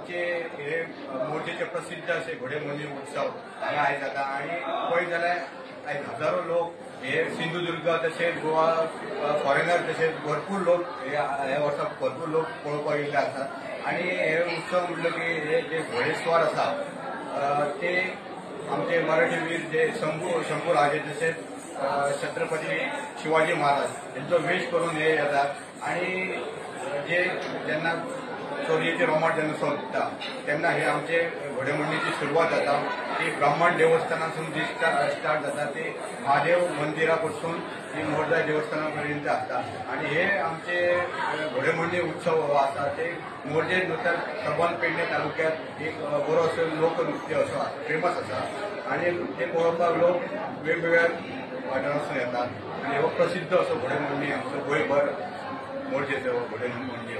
आमचे हे मोठेचे प्रसिद्ध असे घोडेमोडणी उत्सव हांगा आयज जाता आणि पळयत जाल्यार आयज हजारो लोक हे सिंधुदुर्ग तशेंच गोवा फॉरेनर तशेंच भरपूर लोक हे वर्सा भरपूर लोक पळोवपाक येयल्ले आसात आणि हे उत्सव म्हणलो की हे जे घोडेस्वार आसा ते आमचे मराठी वीर जे शंभू राजे तशेंच छत्रपती शिवाजी महाराज यांचो वेश करून हे येतात आणि जे जेन्ना चोरयेचे रोमाट जेन्ना सोंपता तेन्ना हे आमचे घोडेमोडणीची सुरवात जाता ती ब्राह्मण देवस्थानासून जी स्टार्ट जाता ती महादेव मंदिरा पासून ही मोरजा देवस्थाना पर्यंत आसता आणि हे आमचे घोडेमोडणी उत्सव हो आसा ते मोरजे नुसार सबन पेडणे तालुक्यात एक बरो असो लोकनृत्य असो फेमस आसा आणि ते पळोवपाक लोक वेगवेगळ्या वाठारांसून येतात आणि हो प्रसिद्ध असो घोडेमोडणी आमचो गोंयभर मोरजेचो घोडेमोडणी